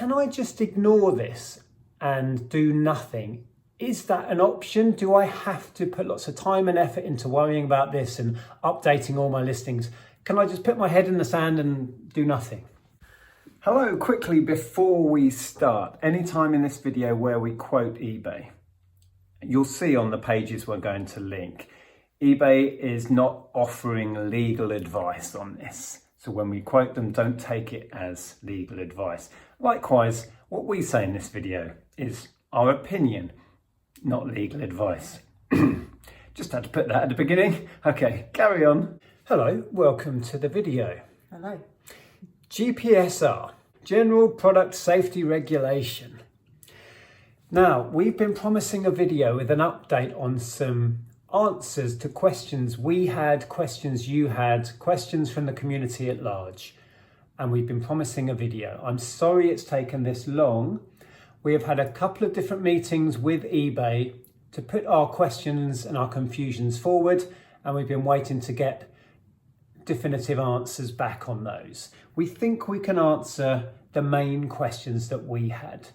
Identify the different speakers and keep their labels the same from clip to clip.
Speaker 1: can I just ignore this and do nothing? Is that an option? Do I have to put lots of time and effort into worrying about this and updating all my listings? Can I just put my head in the sand and do nothing? Hello, quickly before we start, anytime in this video where we quote eBay, you'll see on the pages we're going to link, eBay is not offering legal advice on this. So when we quote them, don't take it as legal advice. Likewise, what we say in this video is our opinion, not legal advice. Just had to put that at the beginning. Okay, carry on. Hello, welcome to the video.
Speaker 2: Hello.
Speaker 1: GPSR, General Product Safety Regulation. Now, we've been promising a video with an update on some answers to questions we had, questions you had, questions from the community at large. And we've been promising a video. I'm sorry it's taken this long. We have had a couple of different meetings with eBay to put our questions and our confusions forward, and we've been waiting to get definitive answers back on those. We think we can answer the main questions that we had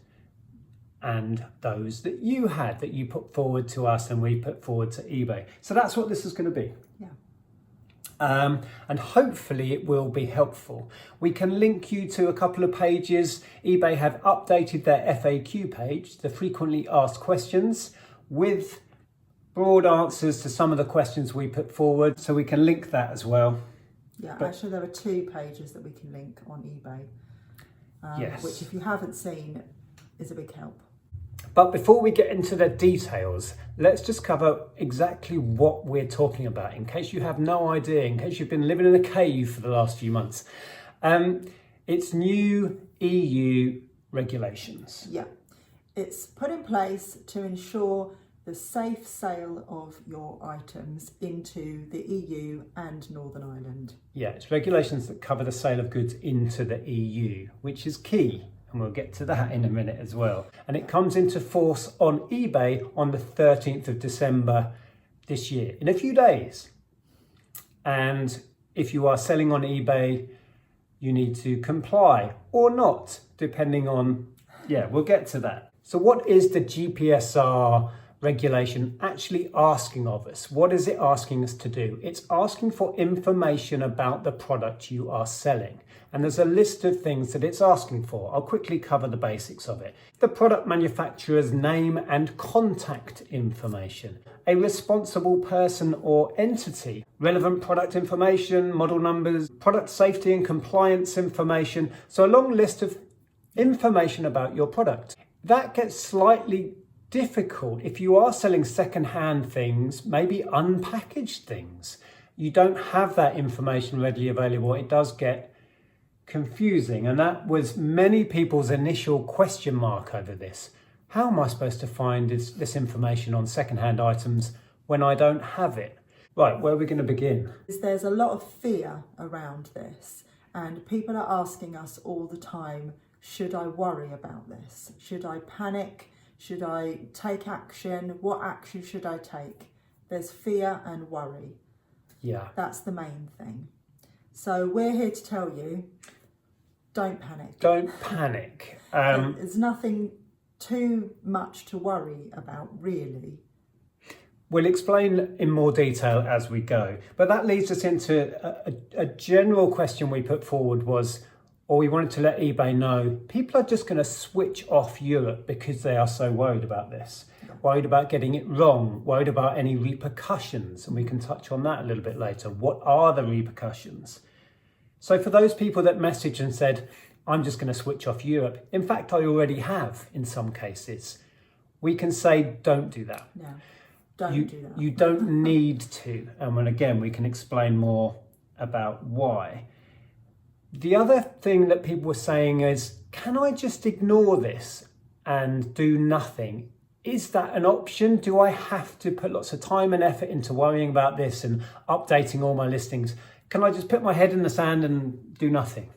Speaker 1: and those that you had, that you put forward to us and we put forward to eBay. So that's what this is going to be.
Speaker 2: Yeah.
Speaker 1: And hopefully it will be helpful. We can link you to a couple of pages. eBay have updated their FAQ page, the frequently asked questions, with broad answers to some of the questions we put forward. So we can link that as well.
Speaker 2: Yeah, actually there are 2 pages that we can link on eBay,
Speaker 1: yes.
Speaker 2: Which if you haven't seen is a big help.
Speaker 1: But before we get into the details, let's just cover exactly what we're talking about, in case you have no idea, in case you've been living in a cave for the last few months. It's new EU regulations.
Speaker 2: Yeah, it's put in place to ensure the safe sale of your items into the EU and Northern Ireland.
Speaker 1: Yeah, it's regulations that cover the sale of goods into the EU, which is key. And we'll get to that in a minute as well. And it comes into force on eBay on the 13th of December this year, in a few days. And if you are selling on eBay, you need to comply or not, depending on, we'll get to that. So what is the GPSR regulation actually asking of us? What is it asking us to do? It's asking for information about the product you are selling. And there's a list of things that it's asking for. I'll quickly cover the basics of it. The product manufacturer's name and contact information, a responsible person or entity, relevant product information, model numbers, product safety and compliance information. So a long list of information about your product. That gets slightly difficult if you are selling second-hand things, maybe unpackaged things. You don't have that information readily available. It does get confusing, and that was many people's initial question mark over this. How am I supposed to find this information on second-hand items when I don't have it? Right, where are we going to begin?
Speaker 2: There's a lot of fear around this, and people are asking us all the time, should I worry about this? Should I panic? Should I take action? What action should I take? There's fear and worry.
Speaker 1: Yeah.
Speaker 2: That's the main thing. So we're here to tell you, don't panic.
Speaker 1: Don't panic.
Speaker 2: There's nothing too much to worry about, really.
Speaker 1: We'll explain in more detail as we go. But that leads us into a general question we put forward was, or we wanted to let eBay know, people are just going to switch off Europe because they are so worried about this. Worried about getting it wrong, worried about any repercussions. And we can touch on that a little bit later. What are the repercussions? So for those people that messaged and said, I'm just going to switch off Europe. In fact, I already have in some cases. We can say, don't do that.
Speaker 2: No, don't do that.
Speaker 1: You don't need to. And again, we can explain more about why. The other thing that people were saying is, can I just ignore this and do nothing? Is that an option? Do I have to put lots of time and effort into worrying about this and updating all my listings? Can I just put my head in the sand and do nothing?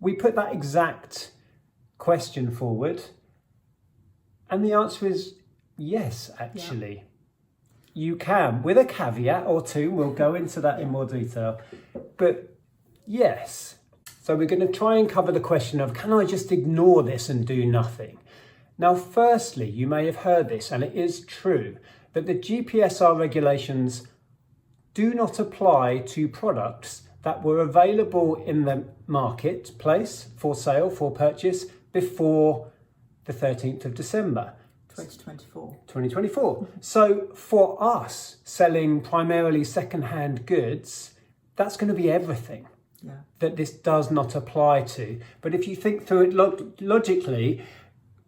Speaker 1: We put that exact question forward, and the answer is yes, actually. Yeah. You can, with a caveat or two. We'll go into that in more detail. But yes. So we're going to try and cover the question of, can I just ignore this and do nothing? Now, firstly, you may have heard this, and it is true, that the GPSR regulations do not apply to products that were available in the marketplace for sale, for purchase, before the 13th of December. 2024. So for us, selling primarily second-hand goods, that's going to be everything that this does not apply to. But if you think through it logically,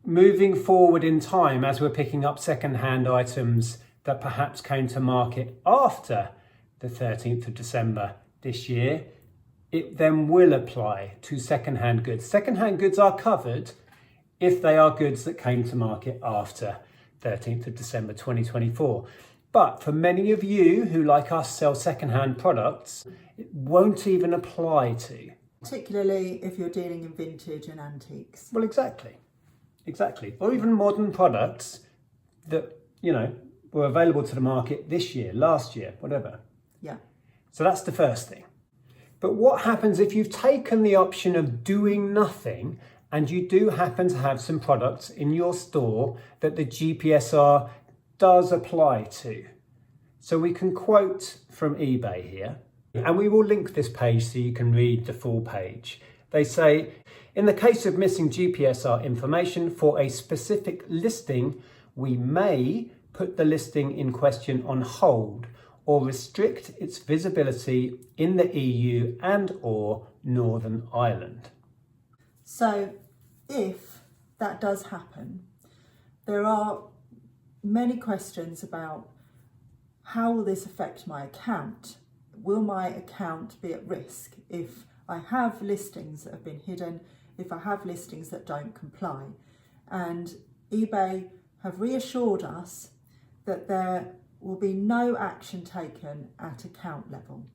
Speaker 1: moving forward in time, as we're picking up second-hand items that perhaps came to market after the 13th of December this year, it then will apply to second-hand goods. Second-hand goods are covered if they are goods that came to market after 13th of December 2024. But for many of you who, like us, sell second-hand products, it won't even apply to.
Speaker 2: Particularly if you're dealing in vintage and antiques.
Speaker 1: Well, exactly. Or even modern products that, were available to the market this year, last year, whatever.
Speaker 2: Yeah.
Speaker 1: So that's the first thing. But what happens if you've taken the option of doing nothing and you do happen to have some products in your store that the GPSR does apply to? So we can quote from eBay here, and we will link this page so you can read the full page. They say, in the case of missing GPSR information for a specific listing, we may put the listing in question on hold or restrict its visibility in the EU and or Northern Ireland.
Speaker 2: So if that does happen, there are many questions about how will this affect my account? Will my account be at risk if I have listings that have been hidden, if I have listings that don't comply? And eBay have reassured us that there will be no action taken at account level.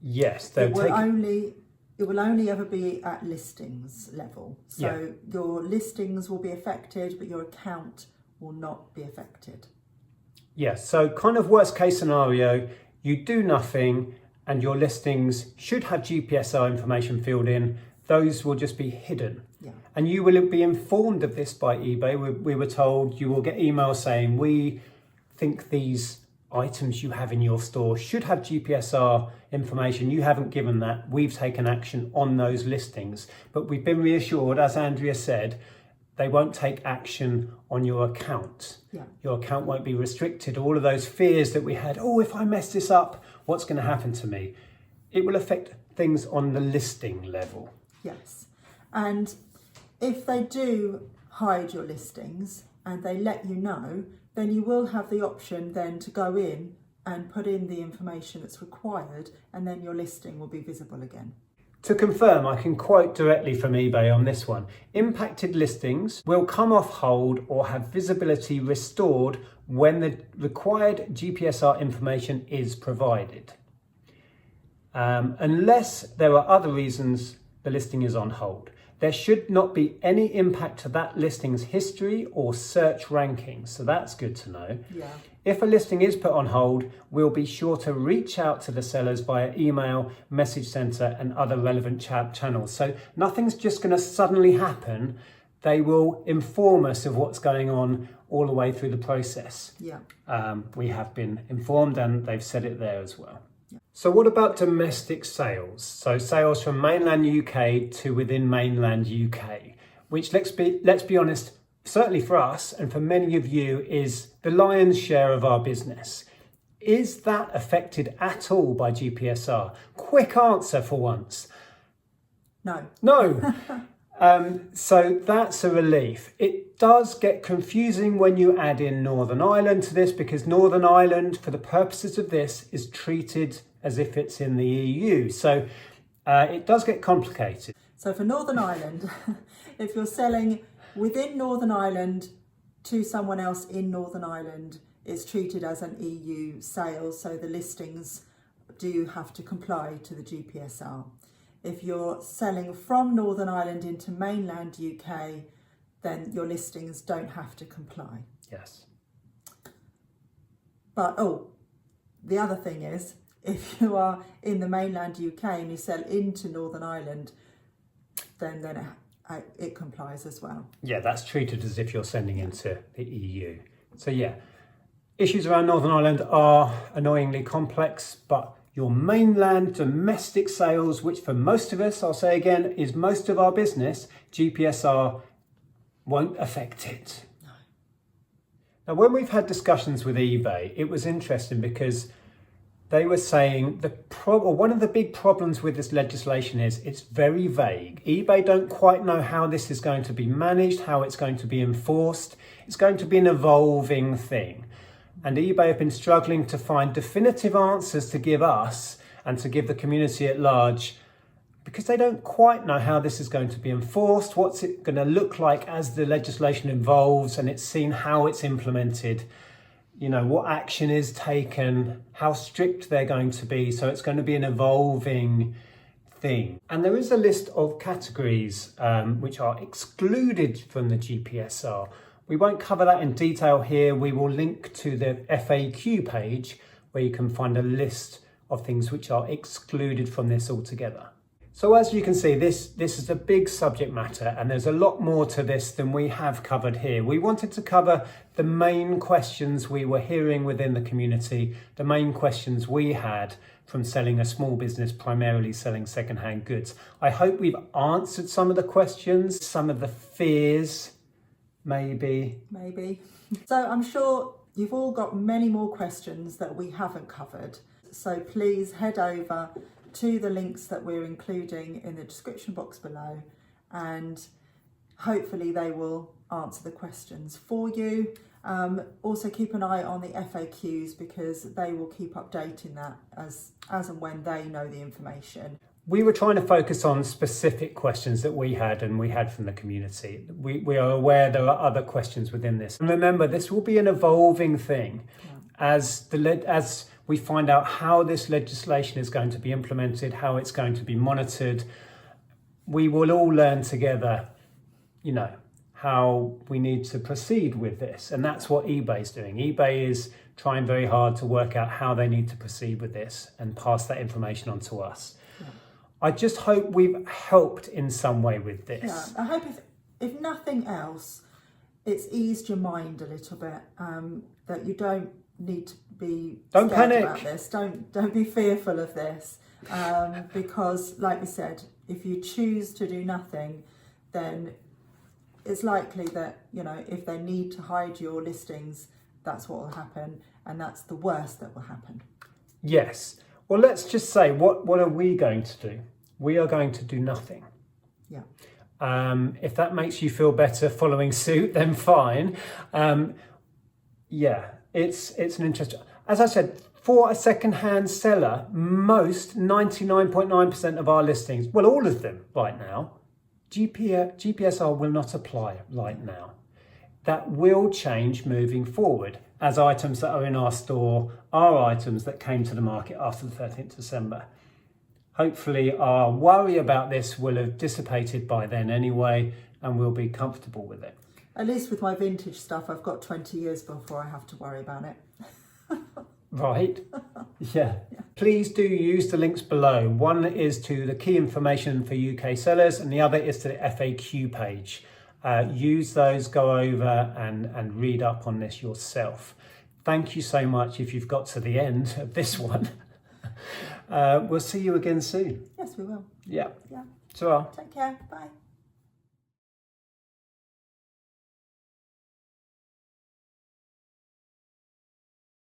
Speaker 1: Yes,
Speaker 2: it will only ever be at listings level. So your listings will be affected, but your account will not be affected.
Speaker 1: Yes, so kind of worst case scenario, you do nothing and your listings should have GPSR information filled in. Those will just be hidden.
Speaker 2: Yeah. And
Speaker 1: you will be informed of this by eBay. We were told you will get emails saying, we think these items you have in your store should have GPSR information. You haven't given that. We've taken action on those listings. But we've been reassured, as Andrea said, they won't take action on your account.
Speaker 2: Yeah.
Speaker 1: Your account won't be restricted. All of those fears that we had, if I mess this up, what's going to happen to me? It will affect things on the listing level.
Speaker 2: Yes. And if they do hide your listings and they let you know, then you will have the option then to go in and put in the information that's required, and then your listing will be visible again.
Speaker 1: To confirm, I can quote directly from eBay on this one. Impacted listings will come off hold or have visibility restored when the required GPSR information is provided. Unless there are other reasons the listing is on hold. There should not be any impact to that listing's history or search rankings. So that's good to know.
Speaker 2: Yeah.
Speaker 1: If a listing is put on hold, we'll be sure to reach out to the sellers via email, message centre and other relevant channels. So nothing's just going to suddenly happen. They will inform us of what's going on all the way through the process.
Speaker 2: Yeah.
Speaker 1: We have been informed and they've said it there as well. So what about domestic sales? So sales from mainland UK to within mainland UK, which let's be honest, certainly for us and for many of you is the lion's share of our business. Is that affected at all by GPSR? Quick answer for once.
Speaker 2: No.
Speaker 1: So that's a relief. It does get confusing when you add in Northern Ireland to this, because Northern Ireland, for the purposes of this, is treated as if it's in the EU. So it does get complicated.
Speaker 2: So for Northern Ireland, if you're selling within Northern Ireland to someone else in Northern Ireland, it's treated as an EU sale. So the listings do have to comply to the GPSR. If you're selling from Northern Ireland into mainland UK, then your listings don't have to comply.
Speaker 1: Yes.
Speaker 2: But, the other thing is, if you are in the mainland UK and you sell into Northern Ireland then it complies as well.
Speaker 1: Yeah, that's treated as if you're sending into the EU. So yeah, issues around Northern Ireland are annoyingly complex, but your mainland domestic sales, which for most of us, I'll say again, is most of our business, GPSR won't affect it.
Speaker 2: No.
Speaker 1: Now, when we've had discussions with eBay, it was interesting because they were saying one of the big problems with this legislation is it's very vague. eBay don't quite know how this is going to be managed, how it's going to be enforced. It's going to be an evolving thing. And eBay have been struggling to find definitive answers to give us and to give the community at large, because they don't quite know how this is going to be enforced, what's it going to look like as the legislation evolves and it's seen how it's implemented, you know, what action is taken, how strict they're going to be. So it's going to be an evolving thing. And there is a list of categories which are excluded from the GPSR. We won't cover that in detail here. We will link to the FAQ page where you can find a list of things which are excluded from this altogether. So as you can see, this is a big subject matter, and there's a lot more to this than we have covered here. We wanted to cover the main questions we were hearing within the community, the main questions we had from selling a small business, primarily selling secondhand goods. I hope we've answered some of the questions, some of the fears, maybe.
Speaker 2: So I'm sure you've all got many more questions that we haven't covered. So please head over to the links that we're including in the description box below, and hopefully they will answer the questions for you. Also keep an eye on the FAQs, because they will keep updating that as and when they know the information.
Speaker 1: We were trying to focus on specific questions that we had and we had from the community. We are aware there are other questions within this. And remember, this will be an evolving thing. As we find out how this legislation is going to be implemented, how it's going to be monitored, we will all learn together, you know, how we need to proceed with this. And that's what eBay's doing. eBay is trying very hard to work out how they need to proceed with this and pass that information on to us. Yeah. I just hope we've helped in some way with this.
Speaker 2: Yeah, I hope if nothing else, it's eased your mind a little bit, that you don't need to be
Speaker 1: don't
Speaker 2: scared
Speaker 1: panic
Speaker 2: about this. Don't be fearful of this, because like we said, if you choose to do nothing, then it's likely that, you know, if they need to hide your listings, that's what will happen, and that's the worst that will happen.
Speaker 1: Yes. Well, let's just say, what are we going to do? We are going to do nothing.
Speaker 2: Yeah.
Speaker 1: If that makes you feel better following suit, then fine. Yeah, it's an interest. As I said, for a second-hand seller, most 99.9% of our listings, well, all of them right now, GPSR will not apply right now. That will change moving forward, as items that are in our store are items that came to the market after the 13th December. Hopefully our worry about this will have dissipated by then anyway, and we'll be comfortable with it.
Speaker 2: At least with my vintage stuff, I've got 20 years before I have to worry about it.
Speaker 1: Right? Yeah. Please do use the links below. One is to the key information for UK sellers, and the other is to the FAQ page. Use those, go over and read up on this yourself. Thank you so much if you've got to the end of this one. We'll see you again soon.
Speaker 2: Yes, we will.
Speaker 1: Yeah.
Speaker 2: Yeah.
Speaker 1: Ta-ra.
Speaker 2: Take care. Bye.